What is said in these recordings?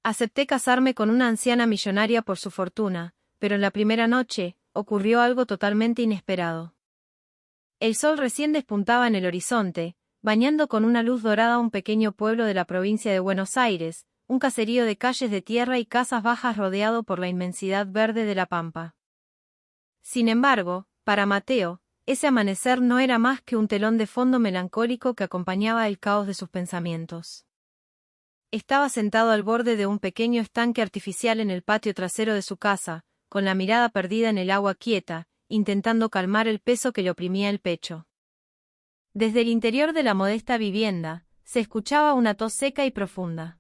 Acepté casarme con una anciana millonaria por su fortuna, pero en la primera noche, ocurrió algo totalmente inesperado. El sol recién despuntaba en el horizonte, bañando con una luz dorada un pequeño pueblo de la provincia de Buenos Aires, un caserío de calles de tierra y casas bajas rodeado por la inmensidad verde de la pampa. Sin embargo, para Mateo, ese amanecer no era más que un telón de fondo melancólico que acompañaba el caos de sus pensamientos. Estaba sentado al borde de un pequeño estanque artificial en el patio trasero de su casa, con la mirada perdida en el agua quieta, intentando calmar el peso que le oprimía el pecho. Desde el interior de la modesta vivienda, se escuchaba una tos seca y profunda.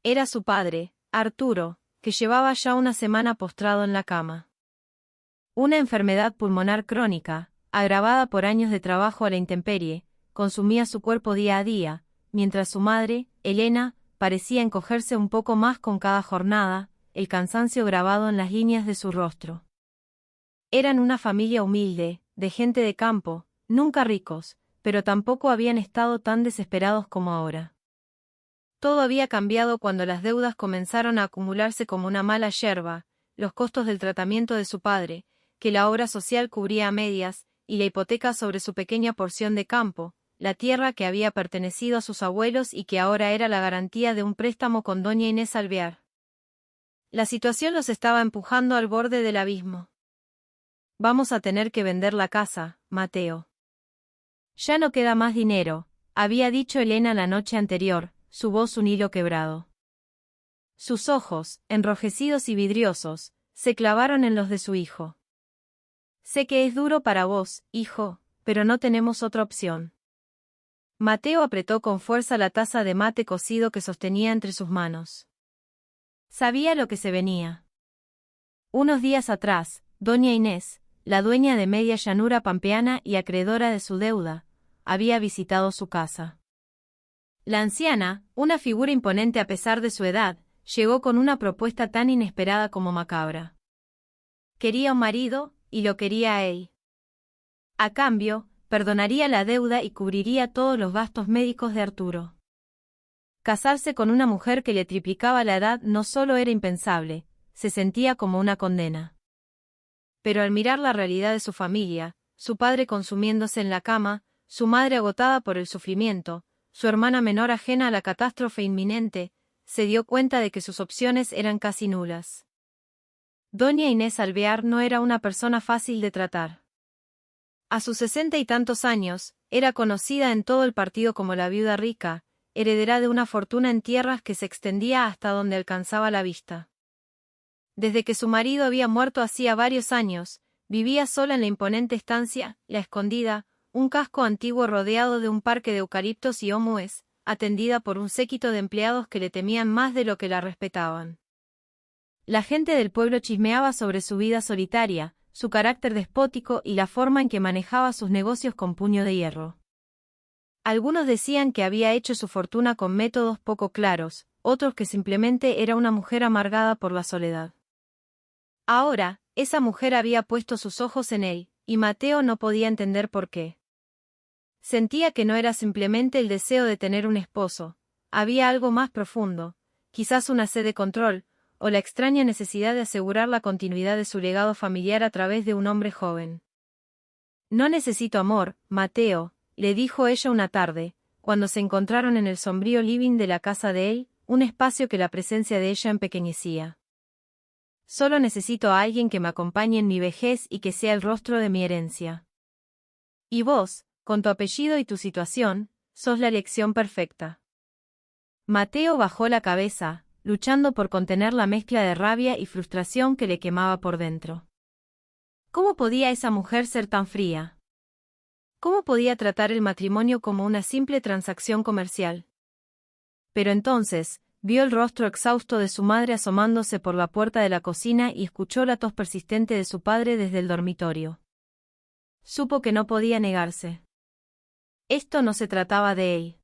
Era su padre, Arturo, que llevaba ya una semana postrado en la cama. Una enfermedad pulmonar crónica, agravada por años de trabajo a la intemperie, consumía su cuerpo día a día, mientras su madre, Elena, parecía encogerse un poco más con cada jornada, el cansancio grabado en las líneas de su rostro. Eran una familia humilde, de gente de campo, nunca ricos, pero tampoco habían estado tan desesperados como ahora. Todo había cambiado cuando las deudas comenzaron a acumularse como una mala yerba, los costos del tratamiento de su padre, que la obra social cubría a medias, y la hipoteca sobre su pequeña porción de campo, la tierra que había pertenecido a sus abuelos y que ahora era la garantía de un préstamo con doña Inés Alvear. La situación los estaba empujando al borde del abismo. Vamos a tener que vender la casa, Mateo. Ya no queda más dinero, había dicho Elena la noche anterior, su voz un hilo quebrado. Sus ojos, enrojecidos y vidriosos, se clavaron en los de su hijo. Sé que es duro para vos, hijo, pero no tenemos otra opción. Mateo apretó con fuerza la taza de mate cocido que sostenía entre sus manos. Sabía lo que se venía. Unos días atrás, doña Inés, la dueña de media llanura pampeana y acreedora de su deuda, había visitado su casa. La anciana, una figura imponente a pesar de su edad, llegó con una propuesta tan inesperada como macabra. Quería un marido, y lo quería a él. A cambio, perdonaría la deuda y cubriría todos los gastos médicos de Arturo. Casarse con una mujer que le triplicaba la edad no solo era impensable, se sentía como una condena. Pero al mirar la realidad de su familia, su padre consumiéndose en la cama, su madre agotada por el sufrimiento, su hermana menor ajena a la catástrofe inminente, se dio cuenta de que sus opciones eran casi nulas. Doña Inés Alvear no era una persona fácil de tratar. A sus 60 y tantos años, era conocida en todo el partido como la viuda rica, heredera de una fortuna en tierras que se extendía hasta donde alcanzaba la vista. Desde que su marido había muerto hacía varios años, vivía sola en la imponente estancia, La Escondida, un casco antiguo rodeado de un parque de eucaliptos y ómues, atendida por un séquito de empleados que le temían más de lo que la respetaban. La gente del pueblo chismeaba sobre su vida solitaria, su carácter despótico y la forma en que manejaba sus negocios con puño de hierro. Algunos decían que había hecho su fortuna con métodos poco claros, otros que simplemente era una mujer amargada por la soledad. Ahora, esa mujer había puesto sus ojos en él, y Mateo no podía entender por qué. Sentía que no era simplemente el deseo de tener un esposo, había algo más profundo, quizás una sed de control, o la extraña necesidad de asegurar la continuidad de su legado familiar a través de un hombre joven. No necesito amor, Mateo, le dijo ella una tarde, cuando se encontraron en el sombrío living de la casa de él, un espacio que la presencia de ella empequeñecía. Solo necesito a alguien que me acompañe en mi vejez y que sea el rostro de mi herencia. Y vos, con tu apellido y tu situación, sos la elección perfecta. Mateo bajó la cabeza, luchando por contener la mezcla de rabia y frustración que le quemaba por dentro. ¿Cómo podía esa mujer ser tan fría? ¿Cómo podía tratar el matrimonio como una simple transacción comercial? Pero entonces, vio el rostro exhausto de su madre asomándose por la puerta de la cocina y escuchó la tos persistente de su padre desde el dormitorio. Supo que no podía negarse. Esto no se trataba de él.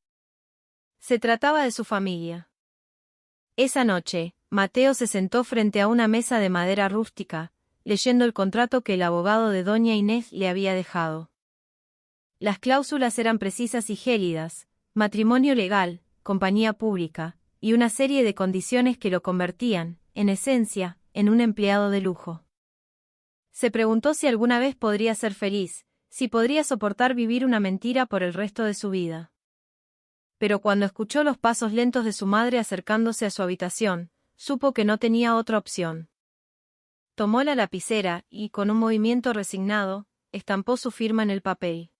Se trataba de su familia. Esa noche, Mateo se sentó frente a una mesa de madera rústica, leyendo el contrato que el abogado de doña Inés le había dejado. Las cláusulas eran precisas y gélidas: matrimonio legal, compañía pública, y una serie de condiciones que lo convertían, en esencia, en un empleado de lujo. Se preguntó si alguna vez podría ser feliz, si podría soportar vivir una mentira por el resto de su vida. Pero cuando escuchó los pasos lentos de su madre acercándose a su habitación, supo que no tenía otra opción. Tomó la lapicera y, con un movimiento resignado, estampó su firma en el papel.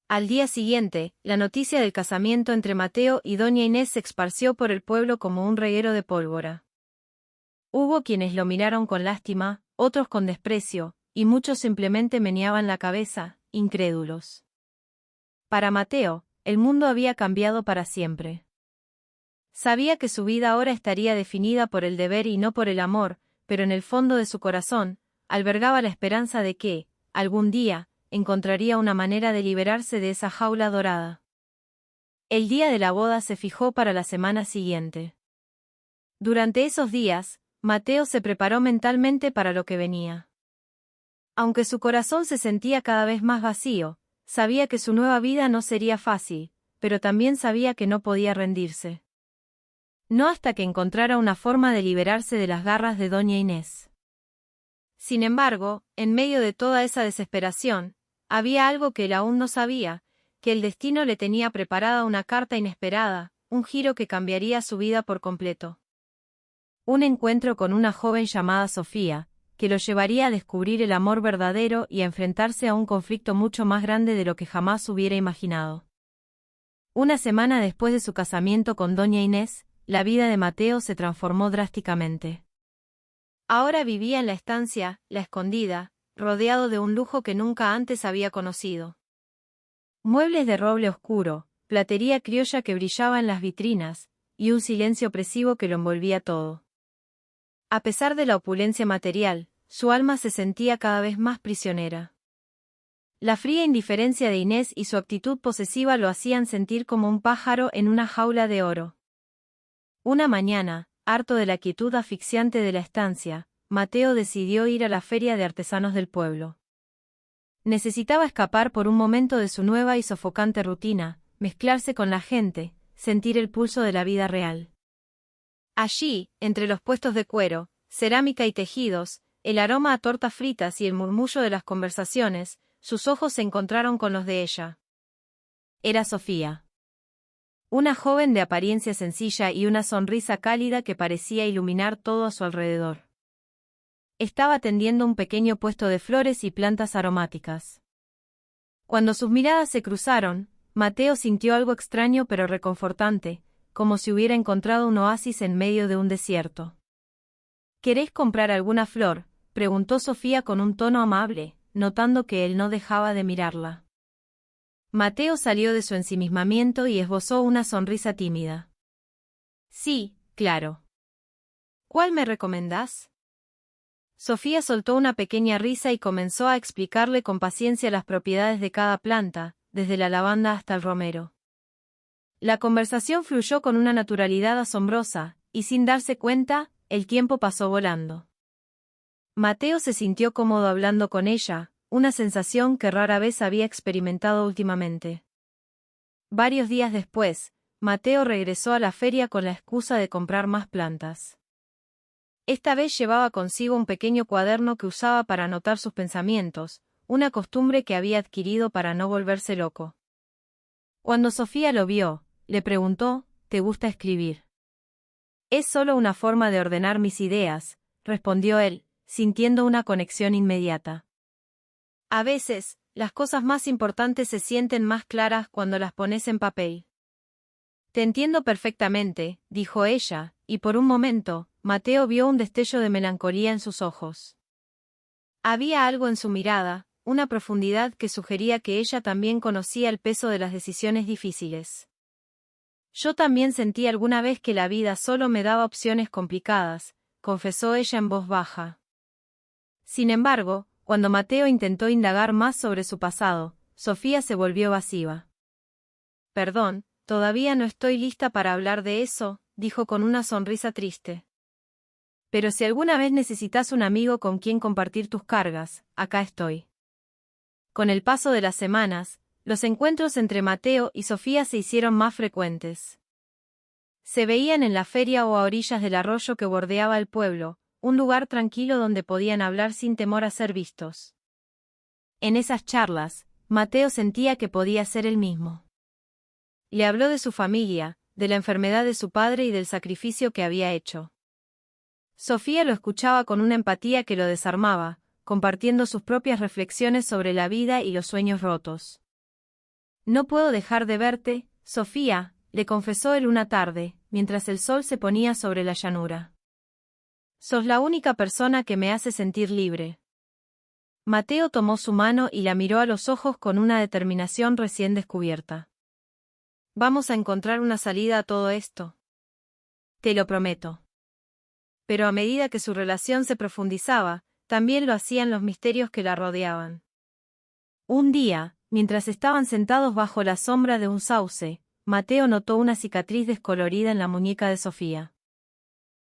Al día siguiente, la noticia del casamiento entre Mateo y doña Inés se esparció por el pueblo como un reguero de pólvora. Hubo quienes lo miraron con lástima, otros con desprecio, y muchos simplemente meneaban la cabeza, incrédulos. Para Mateo, el mundo había cambiado para siempre. Sabía que su vida ahora estaría definida por el deber y no por el amor, pero en el fondo de su corazón, albergaba la esperanza de que, algún día, encontraría una manera de liberarse de esa jaula dorada. El día de la boda se fijó para la semana siguiente. Durante esos días, Mateo se preparó mentalmente para lo que venía. Aunque su corazón se sentía cada vez más vacío, sabía que su nueva vida no sería fácil, pero también sabía que no podía rendirse. No hasta que encontrara una forma de liberarse de las garras de doña Inés. Sin embargo, en medio de toda esa desesperación, había algo que él aún no sabía, que el destino le tenía preparada una carta inesperada, un giro que cambiaría su vida por completo. Un encuentro con una joven llamada Sofía, que lo llevaría a descubrir el amor verdadero y a enfrentarse a un conflicto mucho más grande de lo que jamás hubiera imaginado. Una semana después de su casamiento con doña Inés, la vida de Mateo se transformó drásticamente. Ahora vivía en la estancia, La Escondida, rodeado de un lujo que nunca antes había conocido. Muebles de roble oscuro, platería criolla que brillaba en las vitrinas, y un silencio opresivo que lo envolvía todo. A pesar de la opulencia material, su alma se sentía cada vez más prisionera. La fría indiferencia de Inés y su actitud posesiva lo hacían sentir como un pájaro en una jaula de oro. Una mañana, harto de la quietud asfixiante de la estancia, Mateo decidió ir a la feria de artesanos del pueblo. Necesitaba escapar por un momento de su nueva y sofocante rutina, mezclarse con la gente, sentir el pulso de la vida real. Allí, entre los puestos de cuero, cerámica y tejidos, el aroma a tortas fritas y el murmullo de las conversaciones, sus ojos se encontraron con los de ella. Era Sofía. Una joven de apariencia sencilla y una sonrisa cálida que parecía iluminar todo a su alrededor. Estaba tendiendo un pequeño puesto de flores y plantas aromáticas. Cuando sus miradas se cruzaron, Mateo sintió algo extraño pero reconfortante, como si hubiera encontrado un oasis en medio de un desierto. ¿Queréis comprar alguna flor?, preguntó Sofía con un tono amable, notando que él no dejaba de mirarla. Mateo salió de su ensimismamiento y esbozó una sonrisa tímida. Sí, claro. ¿Cuál me recomendás? Sofía soltó una pequeña risa y comenzó a explicarle con paciencia las propiedades de cada planta, desde la lavanda hasta el romero. La conversación fluyó con una naturalidad asombrosa, y sin darse cuenta, el tiempo pasó volando. Mateo se sintió cómodo hablando con ella, una sensación que rara vez había experimentado últimamente. Varios días después, Mateo regresó a la feria con la excusa de comprar más plantas. Esta vez llevaba consigo un pequeño cuaderno que usaba para anotar sus pensamientos, una costumbre que había adquirido para no volverse loco. Cuando Sofía lo vio, le preguntó, ¿te gusta escribir? Es solo una forma de ordenar mis ideas, respondió él, sintiendo una conexión inmediata. A veces, las cosas más importantes se sienten más claras cuando las pones en papel. Te entiendo perfectamente, dijo ella, y por un momento, Mateo vio un destello de melancolía en sus ojos. Había algo en su mirada, una profundidad que sugería que ella también conocía el peso de las decisiones difíciles. Yo también sentí alguna vez que la vida solo me daba opciones complicadas, confesó ella en voz baja. Sin embargo, cuando Mateo intentó indagar más sobre su pasado, Sofía se volvió evasiva. Perdón, todavía no estoy lista para hablar de eso, dijo con una sonrisa triste. Pero si alguna vez necesitas un amigo con quien compartir tus cargas, acá estoy. Con el paso de las semanas, los encuentros entre Mateo y Sofía se hicieron más frecuentes. Se veían en la feria o a orillas del arroyo que bordeaba el pueblo, un lugar tranquilo donde podían hablar sin temor a ser vistos. En esas charlas, Mateo sentía que podía ser el mismo. Le habló de su familia, de la enfermedad de su padre y del sacrificio que había hecho. Sofía lo escuchaba con una empatía que lo desarmaba, compartiendo sus propias reflexiones sobre la vida y los sueños rotos. «No puedo dejar de verte, Sofía», le confesó él una tarde, mientras el sol se ponía sobre la llanura. «Sos la única persona que me hace sentir libre». Mateo tomó su mano y la miró a los ojos con una determinación recién descubierta. «Vamos a encontrar una salida a todo esto. Te lo prometo». Pero a medida que su relación se profundizaba, también lo hacían los misterios que la rodeaban. Un día, mientras estaban sentados bajo la sombra de un sauce, Mateo notó una cicatriz descolorida en la muñeca de Sofía.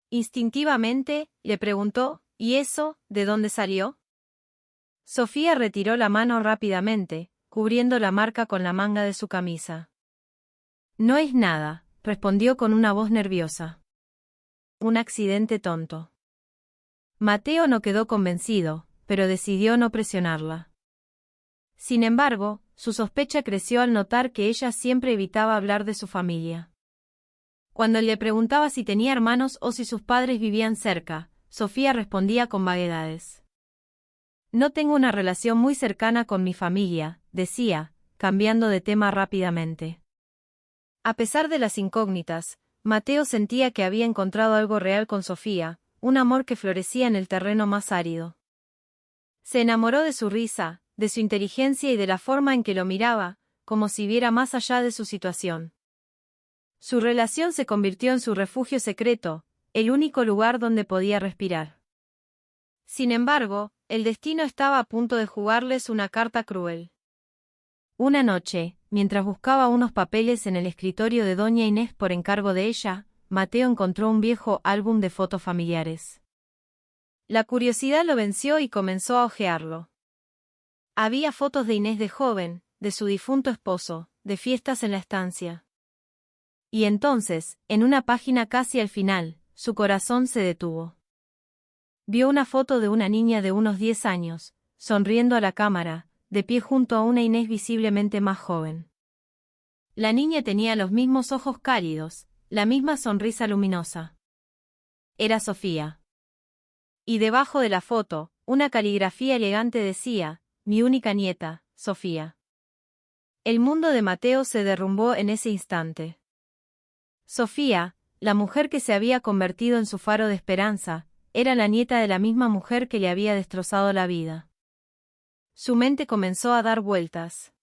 Instintivamente, le preguntó, «¿Y eso, de dónde salió?». Sofía retiró la mano rápidamente, cubriendo la marca con la manga de su camisa. «No es nada», respondió con una voz nerviosa. «Un accidente tonto». Mateo no quedó convencido, pero decidió no presionarla. Sin embargo, su sospecha creció al notar que ella siempre evitaba hablar de su familia. Cuando le preguntaba si tenía hermanos o si sus padres vivían cerca, Sofía respondía con vaguedades. «No tengo una relación muy cercana con mi familia», decía, cambiando de tema rápidamente. A pesar de las incógnitas, Mateo sentía que había encontrado algo real con Sofía, un amor que florecía en el terreno más árido. Se enamoró de su risa, de su inteligencia y de la forma en que lo miraba, como si viera más allá de su situación. Su relación se convirtió en su refugio secreto, el único lugar donde podía respirar. Sin embargo, el destino estaba a punto de jugarles una carta cruel. Una noche, mientras buscaba unos papeles en el escritorio de doña Inés por encargo de ella, Mateo encontró un viejo álbum de fotos familiares. La curiosidad lo venció y comenzó a hojearlo. Había fotos de Inés de joven, de su difunto esposo, de fiestas en la estancia. Y entonces, en una página casi al final, su corazón se detuvo. Vio una foto de una niña de unos 10 años, sonriendo a la cámara, de pie junto a una Inés visiblemente más joven. La niña tenía los mismos ojos cálidos, la misma sonrisa luminosa. Era Sofía. Y debajo de la foto, una caligrafía elegante decía, «Mi única nieta, Sofía». El mundo de Mateo se derrumbó en ese instante. Sofía, la mujer que se había convertido en su faro de esperanza, era la nieta de la misma mujer que le había destrozado la vida. Su mente comenzó a dar vueltas.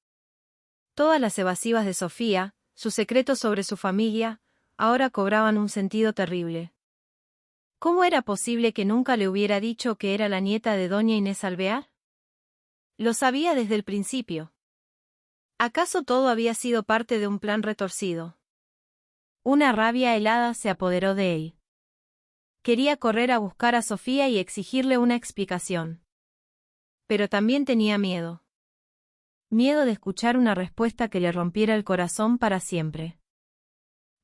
Todas las evasivas de Sofía, sus secretos sobre su familia, ahora cobraban un sentido terrible. ¿Cómo era posible que nunca le hubiera dicho que era la nieta de doña Inés Alvear? Lo sabía desde el principio. ¿Acaso todo había sido parte de un plan retorcido? Una rabia helada se apoderó de él. Quería correr a buscar a Sofía y exigirle una explicación. Pero también tenía miedo. Miedo de escuchar una respuesta que le rompiera el corazón para siempre.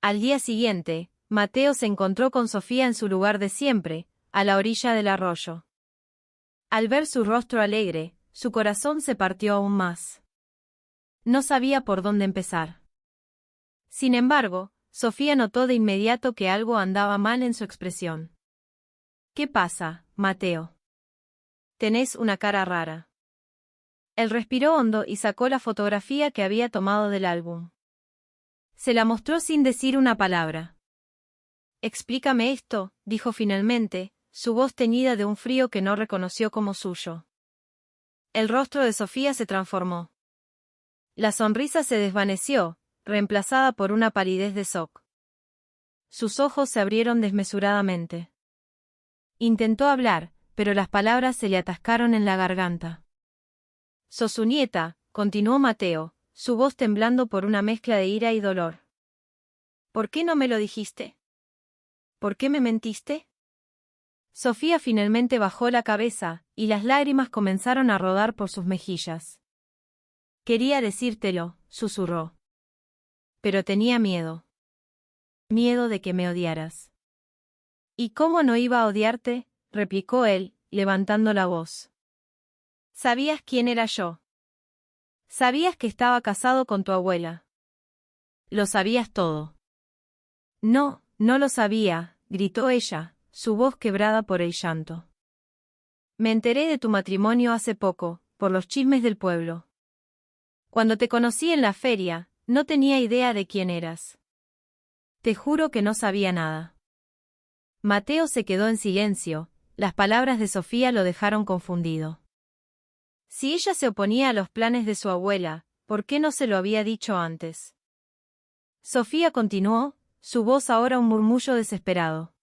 Al día siguiente, Mateo se encontró con Sofía en su lugar de siempre, a la orilla del arroyo. Al ver su rostro alegre, su corazón se partió aún más. No sabía por dónde empezar. Sin embargo, Sofía notó de inmediato que algo andaba mal en su expresión. «¿Qué pasa, Mateo? Tenés una cara rara». Él respiró hondo y sacó la fotografía que había tomado del álbum. Se la mostró sin decir una palabra. «Explícame esto», dijo finalmente, su voz teñida de un frío que no reconoció como suyo. El rostro de Sofía se transformó. La sonrisa se desvaneció, reemplazada por una palidez de shock. Sus ojos se abrieron desmesuradamente. Intentó hablar, pero las palabras se le atascaron en la garganta. «Sos su nieta», continuó Mateo, su voz temblando por una mezcla de ira y dolor. «¿Por qué no me lo dijiste? ¿Por qué me mentiste?». Sofía finalmente bajó la cabeza, y las lágrimas comenzaron a rodar por sus mejillas. «Quería decírtelo», susurró. «Pero tenía miedo». Miedo de que me odiaras. ¿Y cómo no iba a odiarte?, replicó él, levantando la voz. ¿Sabías quién era yo? ¿Sabías que estaba casado con tu abuela? Lo sabías todo. No, no lo sabía, gritó ella, su voz quebrada por el llanto. Me enteré de tu matrimonio hace poco, por los chismes del pueblo. Cuando te conocí en la feria, no tenía idea de quién eras. Te juro que no sabía nada. Mateo se quedó en silencio, las palabras de Sofía lo dejaron confundido. Si ella se oponía a los planes de su abuela, ¿por qué no se lo había dicho antes? Sofía continuó, su voz ahora un murmullo desesperado.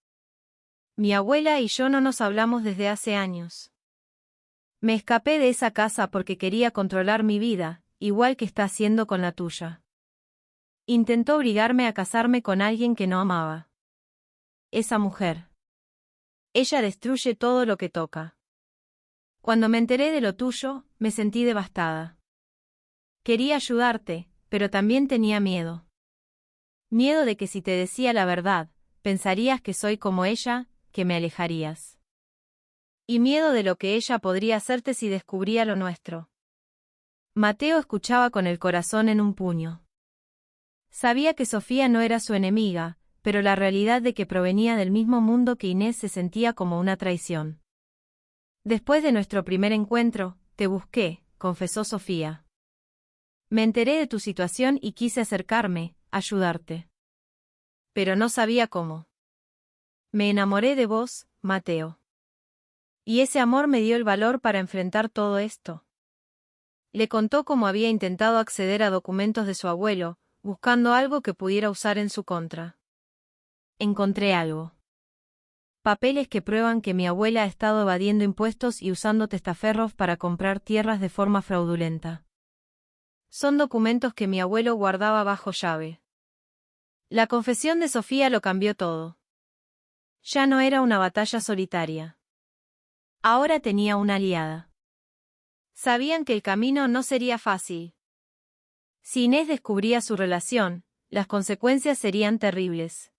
Mi abuela y yo no nos hablamos desde hace años. Me escapé de esa casa porque quería controlar mi vida, igual que está haciendo con la tuya. Intentó obligarme a casarme con alguien que no amaba. Esa mujer. Ella destruye todo lo que toca. Cuando me enteré de lo tuyo, me sentí devastada. Quería ayudarte, pero también tenía miedo. Miedo de que si te decía la verdad, pensarías que soy como ella, que me alejarías. Y miedo de lo que ella podría hacerte si descubría lo nuestro. Mateo escuchaba con el corazón en un puño. Sabía que Sofía no era su enemiga, pero la realidad de que provenía del mismo mundo que Inés se sentía como una traición. Después de nuestro primer encuentro, te busqué, confesó Sofía. Me enteré de tu situación y quise acercarme, ayudarte. Pero no sabía cómo. Me enamoré de vos, Mateo. Y ese amor me dio el valor para enfrentar todo esto. Le contó cómo había intentado acceder a documentos de su abuelo, buscando algo que pudiera usar en su contra. Encontré algo. Papeles que prueban que mi abuela ha estado evadiendo impuestos y usando testaferros para comprar tierras de forma fraudulenta. Son documentos que mi abuelo guardaba bajo llave. La confesión de Sofía lo cambió todo. Ya no era una batalla solitaria. Ahora tenía una aliada. Sabían que el camino no sería fácil. Si Inés descubría su relación, las consecuencias serían terribles.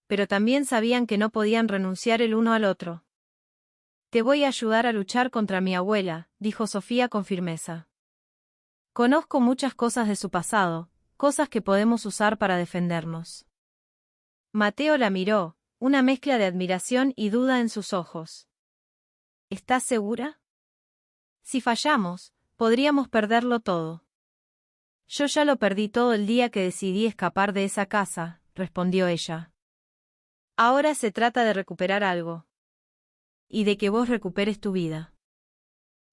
Pero también sabían que no podían renunciar el uno al otro. Te voy a ayudar a luchar contra mi abuela, dijo Sofía con firmeza. Conozco muchas cosas de su pasado, cosas que podemos usar para defendernos. Mateo la miró, una mezcla de admiración y duda en sus ojos. ¿Estás segura? Si fallamos, podríamos perderlo todo. Yo ya lo perdí todo el día que decidí escapar de esa casa, respondió ella. Ahora se trata de recuperar algo. Y de que vos recuperes tu vida.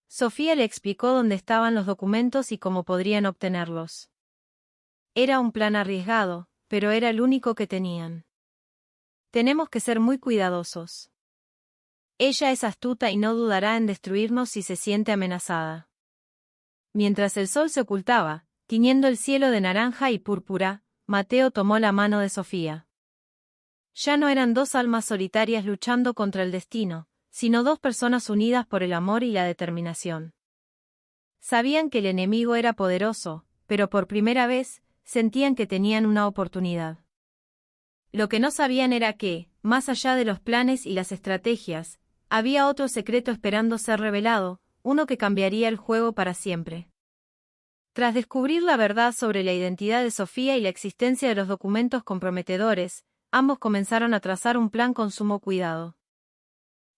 Sofía le explicó dónde estaban los documentos y cómo podrían obtenerlos. Era un plan arriesgado, pero era el único que tenían. Tenemos que ser muy cuidadosos. Ella es astuta y no dudará en destruirnos si se siente amenazada. Mientras el sol se ocultaba, tiñendo el cielo de naranja y púrpura, Mateo tomó la mano de Sofía. Ya no eran dos almas solitarias luchando contra el destino, sino dos personas unidas por el amor y la determinación. Sabían que el enemigo era poderoso, pero por primera vez, sentían que tenían una oportunidad. Lo que no sabían era que, más allá de los planes y las estrategias, había otro secreto esperando ser revelado, uno que cambiaría el juego para siempre. Tras descubrir la verdad sobre la identidad de Sofía y la existencia de los documentos comprometedores, ambos comenzaron a trazar un plan con sumo cuidado.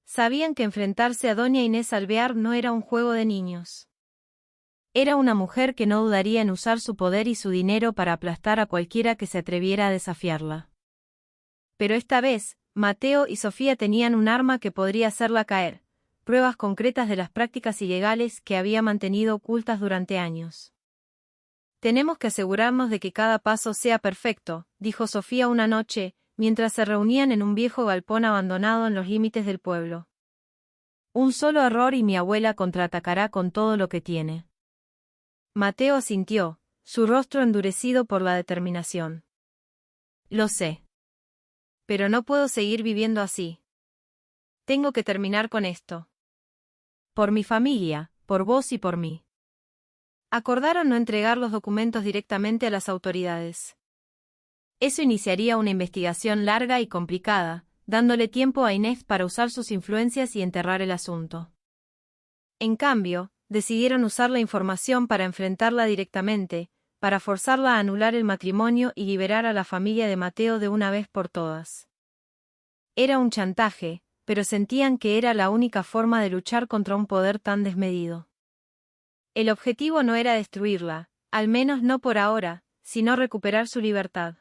Sabían que enfrentarse a doña Inés Alvear no era un juego de niños. Era una mujer que no dudaría en usar su poder y su dinero para aplastar a cualquiera que se atreviera a desafiarla. Pero esta vez, Mateo y Sofía tenían un arma que podría hacerla caer, pruebas concretas de las prácticas ilegales que había mantenido ocultas durante años. Tenemos que asegurarnos de que cada paso sea perfecto, dijo Sofía una noche, mientras se reunían en un viejo galpón abandonado en los límites del pueblo. Un solo error y mi abuela contraatacará con todo lo que tiene. Mateo asintió, su rostro endurecido por la determinación. Lo sé. Pero no puedo seguir viviendo así. Tengo que terminar con esto. Por mi familia, por vos y por mí. Acordaron no entregar los documentos directamente a las autoridades. Eso iniciaría una investigación larga y complicada, dándole tiempo a Inés para usar sus influencias y enterrar el asunto. En cambio, decidieron usar la información para enfrentarla directamente, para forzarla a anular el matrimonio y liberar a la familia de Mateo de una vez por todas. Era un chantaje, pero sentían que era la única forma de luchar contra un poder tan desmedido. El objetivo no era destruirla, al menos no por ahora, sino recuperar su libertad.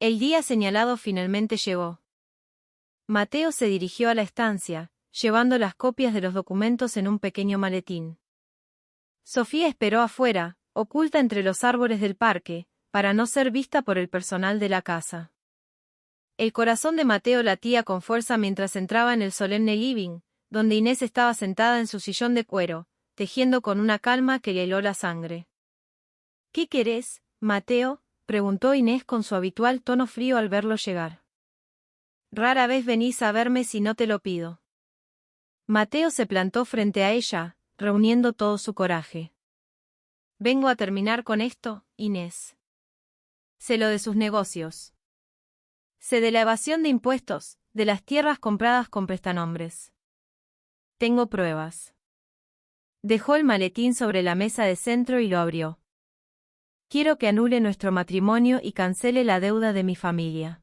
El día señalado finalmente llegó. Mateo se dirigió a la estancia, llevando las copias de los documentos en un pequeño maletín. Sofía esperó afuera, oculta entre los árboles del parque, para no ser vista por el personal de la casa. El corazón de Mateo latía con fuerza mientras entraba en el solemne living, donde Inés estaba sentada en su sillón de cuero, tejiendo con una calma que le heló la sangre. ¿Qué querés, Mateo?, preguntó Inés con su habitual tono frío al verlo llegar. Rara vez venís a verme si no te lo pido. Mateo se plantó frente a ella, reuniendo todo su coraje. Vengo a terminar con esto, Inés. Sé lo de sus negocios. Sé de la evasión de impuestos, de las tierras compradas con prestanombres. Tengo pruebas. Dejó el maletín sobre la mesa de centro y lo abrió. Quiero que anule nuestro matrimonio y cancele la deuda de mi familia.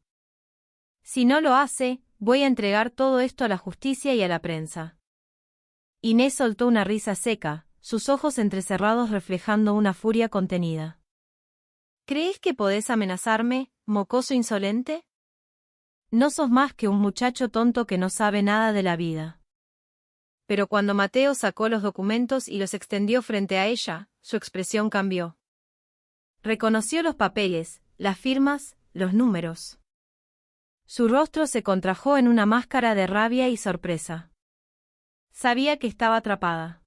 Si no lo hace, voy a entregar todo esto a la justicia y a la prensa. Inés soltó una risa seca, sus ojos entrecerrados reflejando una furia contenida. ¿Crees que podés amenazarme, mocoso insolente? No sos más que un muchacho tonto que no sabe nada de la vida. Pero cuando Mateo sacó los documentos y los extendió frente a ella, su expresión cambió. Reconoció los papeles, las firmas, los números. Su rostro se contrajo en una máscara de rabia y sorpresa. Sabía que estaba atrapada.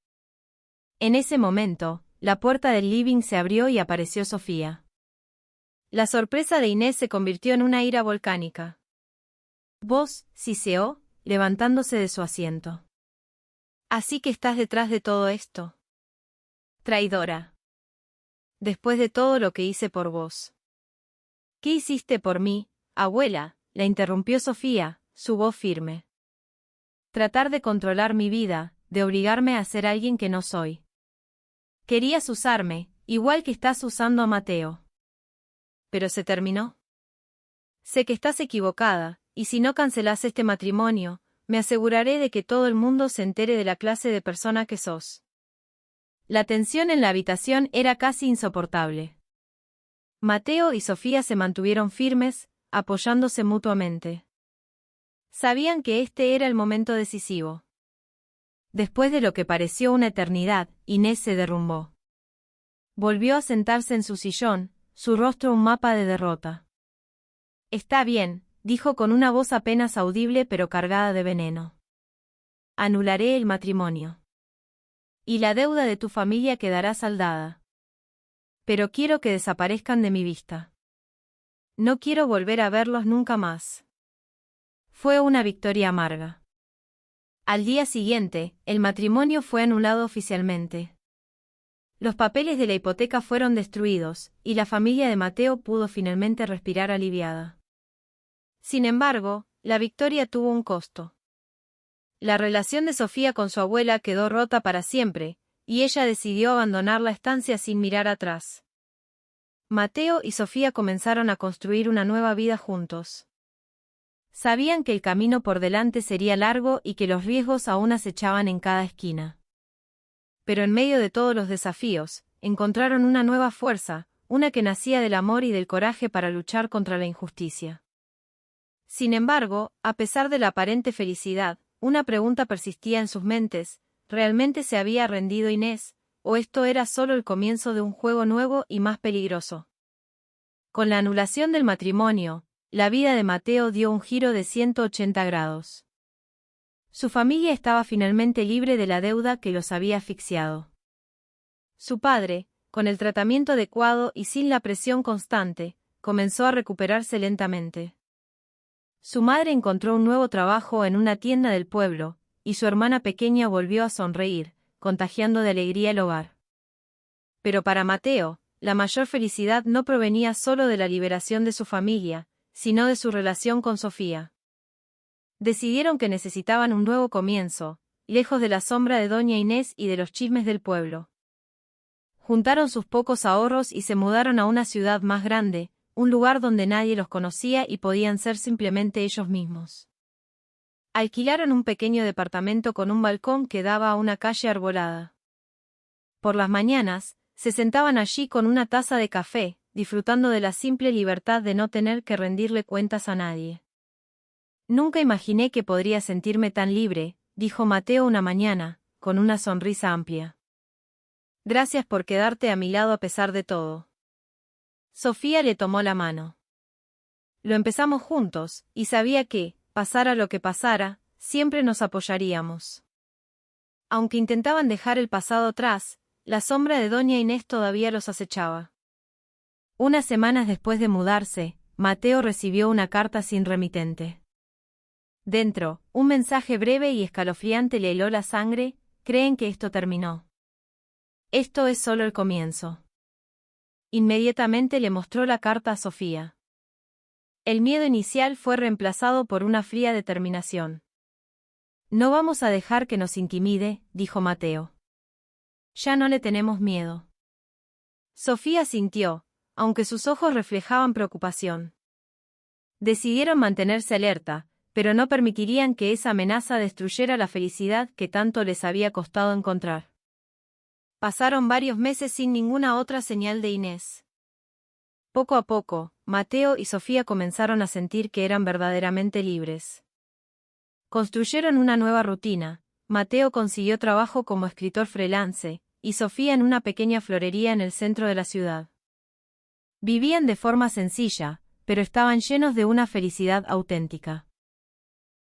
En ese momento, la puerta del living se abrió y apareció Sofía. La sorpresa de Inés se convirtió en una ira volcánica. «Vos», siseó, levantándose de su asiento. «¿Así que estás detrás de todo esto? Traidora. Después de todo lo que hice por vos». «¿Qué hiciste por mí, abuela?», la interrumpió Sofía, su voz firme. «Tratar de controlar mi vida, de obligarme a ser alguien que no soy. Querías usarme, igual que estás usando a Mateo. Pero se terminó. Sé que estás equivocada, y si no cancelás este matrimonio, me aseguraré de que todo el mundo se entere de la clase de persona que sos». La tensión en la habitación era casi insoportable. Mateo y Sofía se mantuvieron firmes, apoyándose mutuamente. Sabían que este era el momento decisivo. Después de lo que pareció una eternidad, Inés se derrumbó. Volvió a sentarse en su sillón, su rostro un mapa de derrota. «Está bien», dijo con una voz apenas audible pero cargada de veneno. «Anularé el matrimonio. Y la deuda de tu familia quedará saldada. Pero quiero que desaparezcan de mi vista. No quiero volver a verlos nunca más». Fue una victoria amarga. Al día siguiente, el matrimonio fue anulado oficialmente. Los papeles de la hipoteca fueron destruidos, y la familia de Mateo pudo finalmente respirar aliviada. Sin embargo, la victoria tuvo un costo. La relación de Sofía con su abuela quedó rota para siempre, y ella decidió abandonar la estancia sin mirar atrás. Mateo y Sofía comenzaron a construir una nueva vida juntos. Sabían que el camino por delante sería largo y que los riesgos aún acechaban en cada esquina. Pero en medio de todos los desafíos, encontraron una nueva fuerza, una que nacía del amor y del coraje para luchar contra la injusticia. Sin embargo, a pesar de la aparente felicidad, una pregunta persistía en sus mentes: ¿realmente se había rendido Inés, o esto era solo el comienzo de un juego nuevo y más peligroso? Con la anulación del matrimonio, la vida de Mateo dio un giro de 180 grados. Su familia estaba finalmente libre de la deuda que los había asfixiado. Su padre, con el tratamiento adecuado y sin la presión constante, comenzó a recuperarse lentamente. Su madre encontró un nuevo trabajo en una tienda del pueblo, y su hermana pequeña volvió a sonreír, contagiando de alegría el hogar. Pero para Mateo, la mayor felicidad no provenía solo de la liberación de su familia, sino de su relación con Sofía. Decidieron que necesitaban un nuevo comienzo, lejos de la sombra de doña Inés y de los chismes del pueblo. Juntaron sus pocos ahorros y se mudaron a una ciudad más grande, un lugar donde nadie los conocía y podían ser simplemente ellos mismos. Alquilaron un pequeño departamento con un balcón que daba a una calle arbolada. Por las mañanas, se sentaban allí con una taza de café, disfrutando de la simple libertad de no tener que rendirle cuentas a nadie. Nunca imaginé que podría sentirme tan libre, dijo Mateo una mañana, con una sonrisa amplia. Gracias por quedarte a mi lado a pesar de todo. Sofía le tomó la mano. Lo empezamos juntos, y sabía que, pasara lo que pasara, siempre nos apoyaríamos. Aunque intentaban dejar el pasado atrás, la sombra de doña Inés todavía los acechaba. Unas semanas después de mudarse, Mateo recibió una carta sin remitente. Dentro, un mensaje breve y escalofriante le heló la sangre: creen que esto terminó. Esto es solo el comienzo. Inmediatamente le mostró la carta a Sofía. El miedo inicial fue reemplazado por una fría determinación. No vamos a dejar que nos intimide, dijo Mateo. Ya no le tenemos miedo. Sofía asintió, aunque sus ojos reflejaban preocupación. Decidieron mantenerse alerta, pero no permitirían que esa amenaza destruyera la felicidad que tanto les había costado encontrar. Pasaron varios meses sin ninguna otra señal de Inés. Poco a poco, Mateo y Sofía comenzaron a sentir que eran verdaderamente libres. Construyeron una nueva rutina. Mateo consiguió trabajo como escritor freelance, y Sofía en una pequeña florería en el centro de la ciudad. Vivían de forma sencilla, pero estaban llenos de una felicidad auténtica.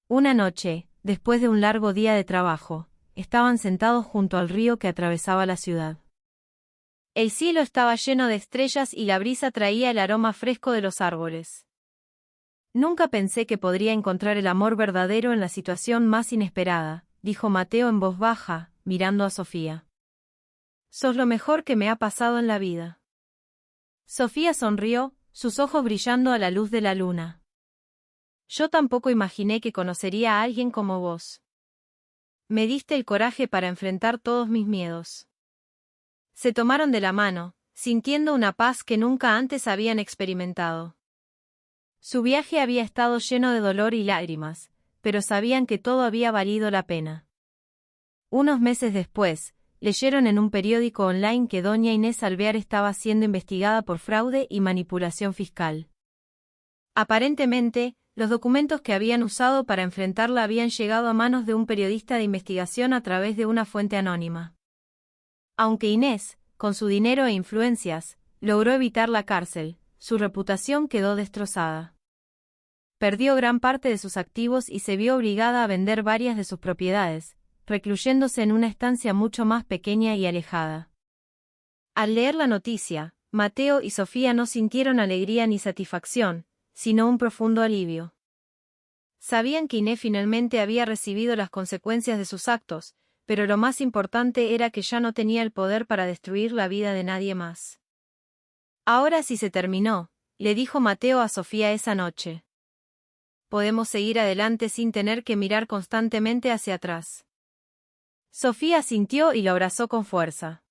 Una noche, después de un largo día de trabajo, estaban sentados junto al río que atravesaba la ciudad. El cielo estaba lleno de estrellas y la brisa traía el aroma fresco de los árboles. Nunca pensé que podría encontrar el amor verdadero en la situación más inesperada, dijo Mateo en voz baja, mirando a Sofía. Sos lo mejor que me ha pasado en la vida. Sofía sonrió, sus ojos brillando a la luz de la luna. Yo tampoco imaginé que conocería a alguien como vos. Me diste el coraje para enfrentar todos mis miedos. Se tomaron de la mano, sintiendo una paz que nunca antes habían experimentado. Su viaje había estado lleno de dolor y lágrimas, pero sabían que todo había valido la pena. Unos meses después, leyeron en un periódico online que doña Inés Alvear estaba siendo investigada por fraude y manipulación fiscal. Aparentemente, los documentos que habían usado para enfrentarla habían llegado a manos de un periodista de investigación a través de una fuente anónima. Aunque Inés, con su dinero e influencias, logró evitar la cárcel, su reputación quedó destrozada. Perdió gran parte de sus activos y se vio obligada a vender varias de sus propiedades, recluyéndose en una estancia mucho más pequeña y alejada. Al leer la noticia, Mateo y Sofía no sintieron alegría ni satisfacción, sino un profundo alivio. Sabían que Inés finalmente había recibido las consecuencias de sus actos, pero lo más importante era que ya no tenía el poder para destruir la vida de nadie más. Ahora sí se terminó, le dijo Mateo a Sofía esa noche. Podemos seguir adelante sin tener que mirar constantemente hacia atrás. Sofía asintió y lo abrazó con fuerza.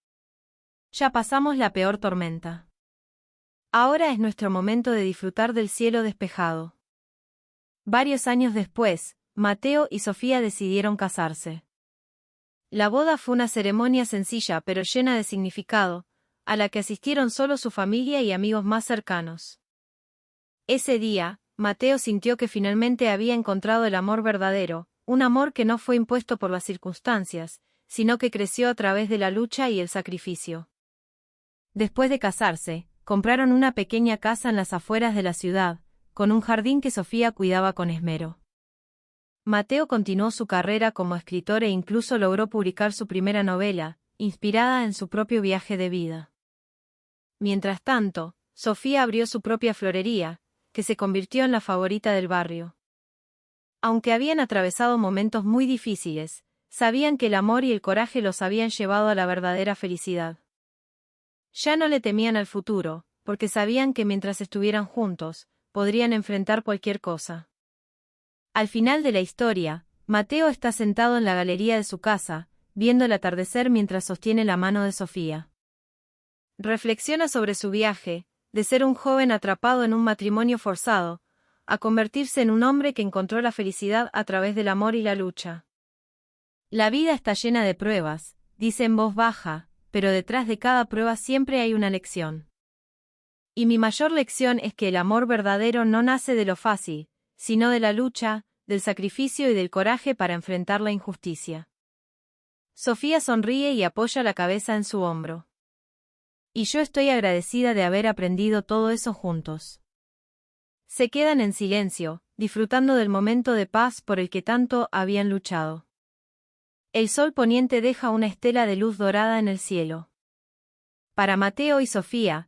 Ya pasamos la peor tormenta. Ahora es nuestro momento de disfrutar del cielo despejado. Varios años después, Mateo y Sofía decidieron casarse. La boda fue una ceremonia sencilla pero llena de significado, a la que asistieron solo su familia y amigos más cercanos. Ese día, Mateo sintió que finalmente había encontrado el amor verdadero, un amor que no fue impuesto por las circunstancias, sino que creció a través de la lucha y el sacrificio. Después de casarse, compraron una pequeña casa en las afueras de la ciudad, con un jardín que Sofía cuidaba con esmero. Mateo continuó su carrera como escritor e incluso logró publicar su primera novela, inspirada en su propio viaje de vida. Mientras tanto, Sofía abrió su propia florería, que se convirtió en la favorita del barrio. Aunque habían atravesado momentos muy difíciles, sabían que el amor y el coraje los habían llevado a la verdadera felicidad. Ya no le temían al futuro, porque sabían que mientras estuvieran juntos, podrían enfrentar cualquier cosa. Al final de la historia, Mateo está sentado en la galería de su casa, viendo el atardecer mientras sostiene la mano de Sofía. Reflexiona sobre su viaje, de ser un joven atrapado en un matrimonio forzado, a convertirse en un hombre que encontró la felicidad a través del amor y la lucha. La vida está llena de pruebas, dice en voz baja, pero detrás de cada prueba siempre hay una lección. Y mi mayor lección es que el amor verdadero no nace de lo fácil, sino de la lucha, del sacrificio y del coraje para enfrentar la injusticia. Sofía sonríe y apoya la cabeza en su hombro. Y yo estoy agradecida de haber aprendido todo eso juntos. Se quedan en silencio, disfrutando del momento de paz por el que tanto habían luchado. El sol poniente deja una estela de luz dorada en el cielo. Para Mateo y Sofía,